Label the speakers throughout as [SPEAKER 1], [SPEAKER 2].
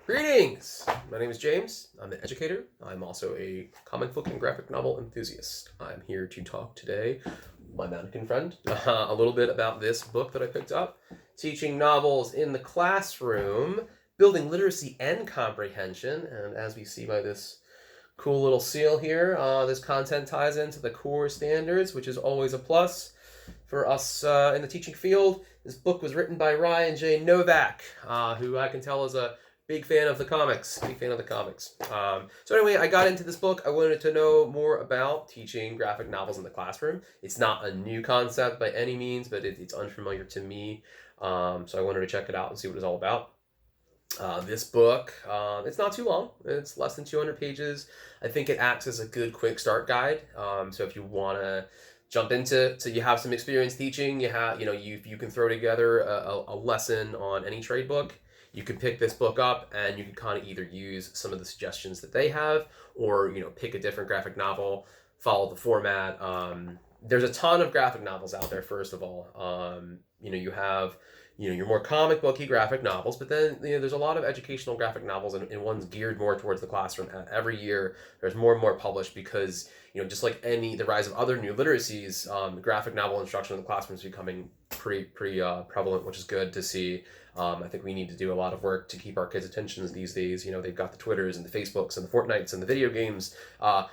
[SPEAKER 1] Greetings! My name is James. I'm an educator. I'm also a comic book and graphic novel enthusiast. I'm here to talk today, my mannequin friend, a little bit about this book that I picked up, Teaching Novels in the Classroom, Building Literacy and Comprehension. And as we see by this cool little seal here, this content ties into the core standards, which is always a plus for us in the teaching field. This book was written by Ryan J. Novak, who I can tell is a big fan of the comics. So anyway, I got into this book. I wanted to know more about teaching graphic novels in the classroom. It's not a new concept by any means, but it's unfamiliar to me. So I wanted to check it out and see what it's all about. This book, it's not too long. It's less than 200 pages. I think it acts as a good quick start guide. So if you want to jump into, so you have some experience teaching, you can throw together a lesson on any trade book. You can pick this book up and you can kind of either use some of the suggestions that they have, or pick a different graphic novel, follow the format. There's a ton of graphic novels out there. First of all, you have your more comic booky graphic novels, but then there's a lot of educational graphic novels, and one's geared more towards the classroom. Every year there's more and more published because just like the rise of other new literacies, graphic novel instruction in the classroom is becoming pretty prevalent, which is good to see. I think we need to do a lot of work to keep our kids' attentions these days. They've got the Twitters and the Facebooks and the Fortnites and the video games,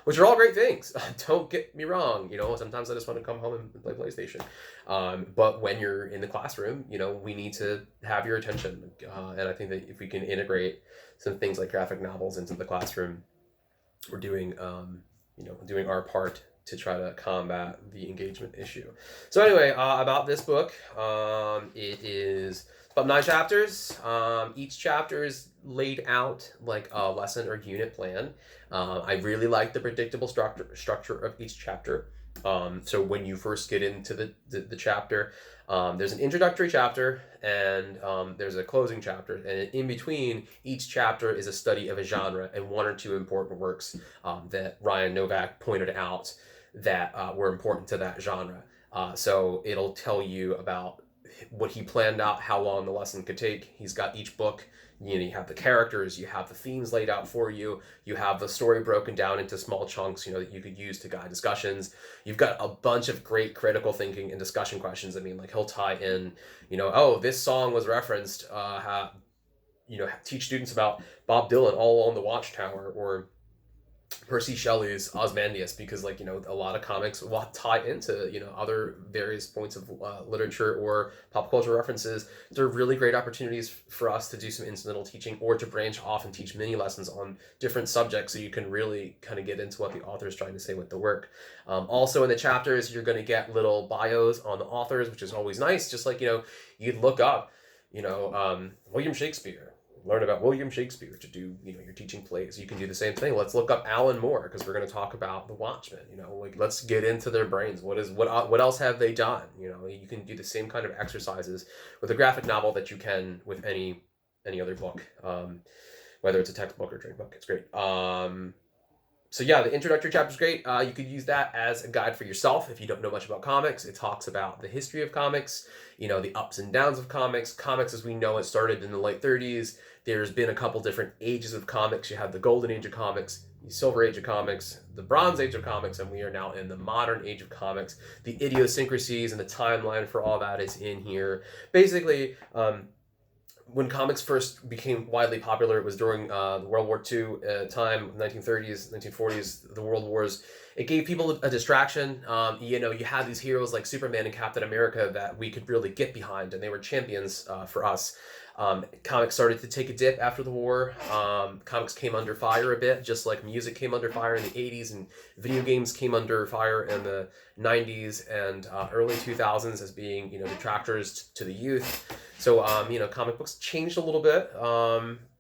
[SPEAKER 1] which are all great things. Don't get me wrong. Sometimes I just want to come home and play PlayStation. But when you're in the classroom, we need to have your attention. And I think that if we can integrate some things like graphic novels into the classroom, we're doing our part to try to combat the engagement issue. So anyway, about this book, it is about 9 chapters. Each chapter is laid out like a lesson or unit plan. I really like the predictable structure of each chapter. So when you first get into the chapter, there's an introductory chapter and there's a closing chapter, and in between each chapter is a study of a genre and 1 or 2 important works that Ryan Novak pointed out that were important to that genre. So it'll tell you about what he planned out, how long the lesson could take. He's got each book. You have the characters, you have the themes laid out for you, you have the story broken down into small chunks, that you could use to guide discussions. You've got a bunch of great critical thinking and discussion questions. Like he'll tie in, this song was referenced, teach students about Bob Dylan all along the Watchtower, or Percy Shelley's Ozymandias, because a lot of comics will tie into other various points of literature or pop culture references. They're really great opportunities for us to do some incidental teaching, or to branch off and teach mini lessons on different subjects, so you can really kind of get into what the author is trying to say with the work. Also in the chapters, you're going to get little bios on the authors, which is always nice. Just like you'd look up William Shakespeare, learn about William Shakespeare to do your teaching plays. You can do the same thing. Let's look up Alan Moore, because we're going to talk about The Watchmen. Let's get into their brains. What else have they done? You can do the same kind of exercises with a graphic novel that you can with any other book, whether it's a textbook or trade book. It's great. So yeah, the introductory chapter is great. You could use that as a guide for yourself if you don't know much about comics. It talks about the history of comics, the ups and downs of comics. Comics, as we know, it started in the late 30s. There's been a couple different ages of comics. You had the Golden Age of comics, the Silver Age of comics, the Bronze Age of comics, and we are now in the Modern Age of comics. The idiosyncrasies and the timeline for all that is in here. Basically, when comics first became widely popular, it was during the World War II time, 1930s, 1940s, the World Wars. It gave people a distraction. You had these heroes like Superman and Captain America that we could really get behind, and they were champions for us. Comics started to take a dip after the war. Comics came under fire a bit, just like music came under fire in the 80s, and video games came under fire in the 90s and early 2000s as being, detractors to the youth. So, comic books changed a little bit,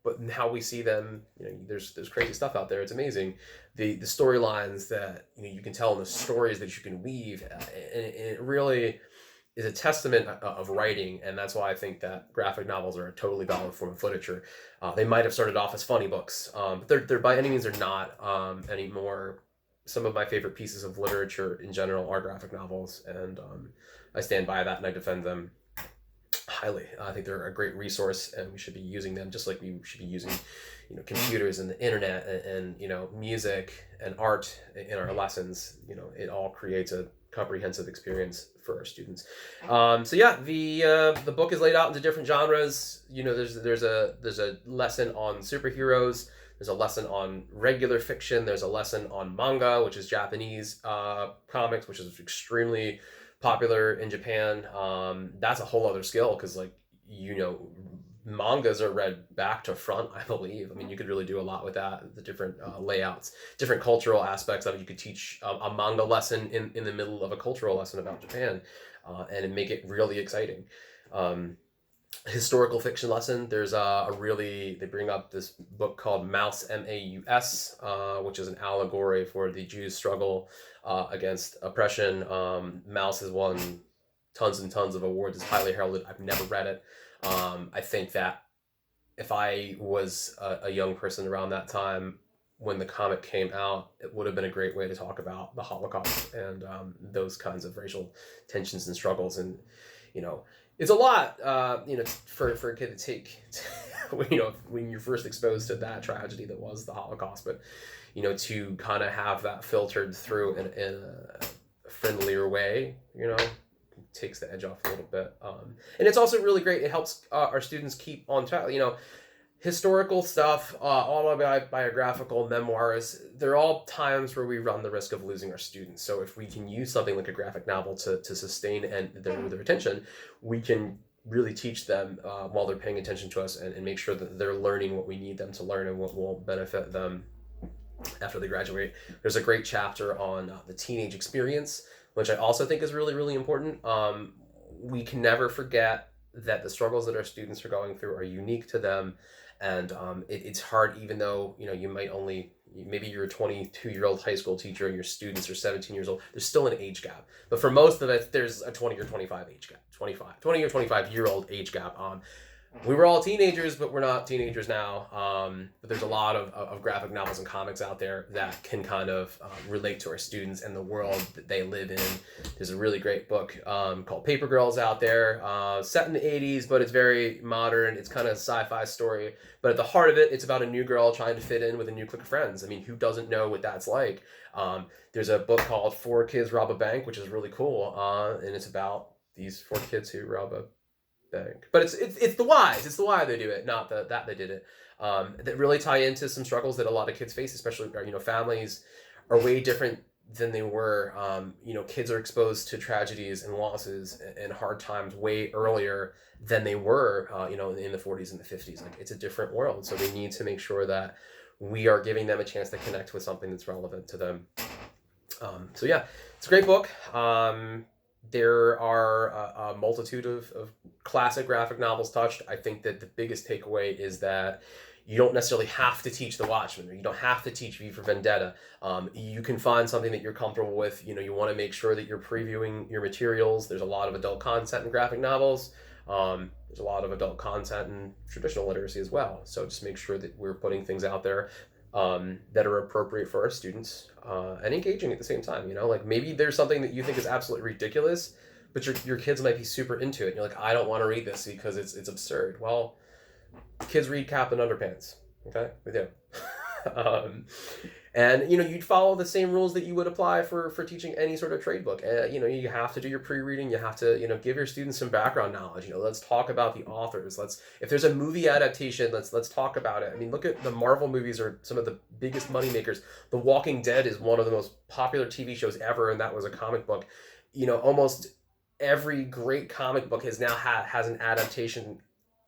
[SPEAKER 1] but how we see them, there's crazy stuff out there. It's amazing. The storylines that, you can tell, and the stories that you can weave, and it really is a testament of writing, and that's why I think that graphic novels are a totally valid form of literature. They might have started off as funny books, but they're by any means they're not anymore. Some of my favorite pieces of literature in general are graphic novels, and I stand by that and I defend them. highly. I think they're a great resource, and we should be using them just like we should be using, computers and the internet and music and art in our lessons. It all creates a comprehensive experience for our students. So yeah, the book is laid out into different genres. There's a lesson on superheroes. There's a lesson on regular fiction. There's a lesson on manga, which is Japanese comics, which is extremely popular in Japan. That's a whole other skill because, mangas are read back to front, I believe. I mean, you could really do a lot with that, the different layouts, different cultural aspects of it. You could teach a manga lesson in the middle of a cultural lesson about Japan and make it really exciting. Historical fiction lesson, there's they bring up this book called Maus, Maus, which is an allegory for the Jews' struggle against oppression. Maus has won tons and tons of awards. It's highly heralded. I've never read it. I think that if I was a young person around that time when the comic came out, it would have been a great way to talk about the Holocaust and those kinds of racial tensions and struggles. And it's a lot, for a kid to take, when you're first exposed to that tragedy that was the Holocaust. But, to kind of have that filtered through in a friendlier way, takes the edge off a little bit. And it's also really great. It helps our students keep on track. Historical stuff, autobiographical memoirs, they're all times where we run the risk of losing our students. So if we can use something like a graphic novel to sustain their attention, we can really teach them while they're paying attention to us and make sure that they're learning what we need them to learn and what will benefit them after they graduate. There's a great chapter on the teenage experience, which I also think is really, really important. We can never forget that the struggles that our students are going through are unique to them. And it's hard, even though, maybe you're a 22-year-old high school teacher and your students are 17 years old, there's still an age gap. But for most of it, there's a 20 or 25 age gap, 20 or 25-year-old age gap. We were all teenagers, but we're not teenagers now. But there's a lot of graphic novels and comics out there that can kind of relate to our students and the world that they live in. There's a really great book called Paper Girls out there, set in the 80s, but it's very modern. It's kind of a sci-fi story. But at the heart of it, it's about a new girl trying to fit in with a new clique of friends. I mean, who doesn't know what that's like? There's a book called 4 Kids Rob a Bank, which is really cool. And it's about these 4 kids who rob a bank. But it's the whys. It's the why they do it, not that they did it. That really tie into some struggles that a lot of kids face, especially families are way different than they were. Kids are exposed to tragedies and losses and hard times way earlier than they were, in the 40s and the 50s. Like, it's a different world, so we need to make sure that we are giving them a chance to connect with something that's relevant to them. So yeah, it's a great book. There are a multitude of classic graphic novels touched. I think that the biggest takeaway is that you don't necessarily have to teach The Watchmen, or you don't have to teach V for Vendetta. You can find something that you're comfortable with. You want to make sure that you're previewing your materials. There's a lot of adult content in graphic novels. There's a lot of adult content in traditional literacy as well. So just make sure that we're putting things out there that are appropriate for our students and engaging at the same time. Like, maybe there's something that you think is absolutely ridiculous, but your kids might be super into it. And you're like, I don't want to read this because it's absurd. Well, kids read Captain Underpants. Okay, we do. And you'd follow the same rules that you would apply for teaching any sort of trade book. You have to do your pre-reading. You have to give your students some background knowledge. Let's talk about the authors. If there's a movie adaptation, let's talk about it. I mean, look at the Marvel movies are some of the biggest money makers. The Walking Dead is one of the most popular TV shows ever, and that was a comic book. Almost every great comic book has now has an adaptation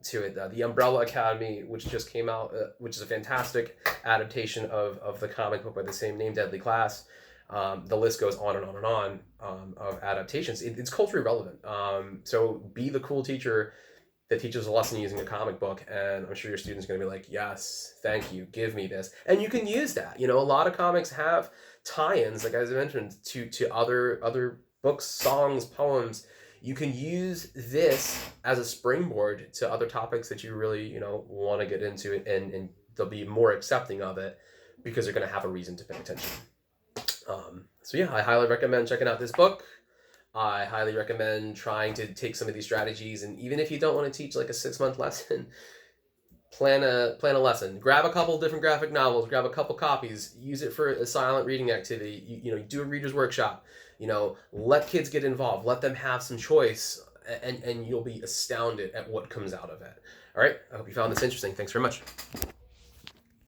[SPEAKER 1] to it. The Umbrella Academy, which just came out, which is a fantastic adaptation of the comic book by the same name, Deadly Class. The list goes on and on and on of adaptations. It's culturally relevant. So be the cool teacher that teaches a lesson using a comic book, and I'm sure your students are going to be like, yes, thank you, give me this. And you can use that. A lot of comics have tie-ins, like as I mentioned, to other books, songs, poems. You can use this as a springboard to other topics that you really, want to get into, and they'll be more accepting of it because they're going to have a reason to pay attention. So yeah, I highly recommend checking out this book. I highly recommend trying to take some of these strategies, and even if you don't want to teach like a 6-month lesson, plan a lesson. Grab a couple different graphic novels, grab a couple copies, use it for a silent reading activity. Do a reader's workshop. Let kids get involved, let them have some choice, and you'll be astounded at what comes out of it. All right, I hope you found this interesting. Thanks very much.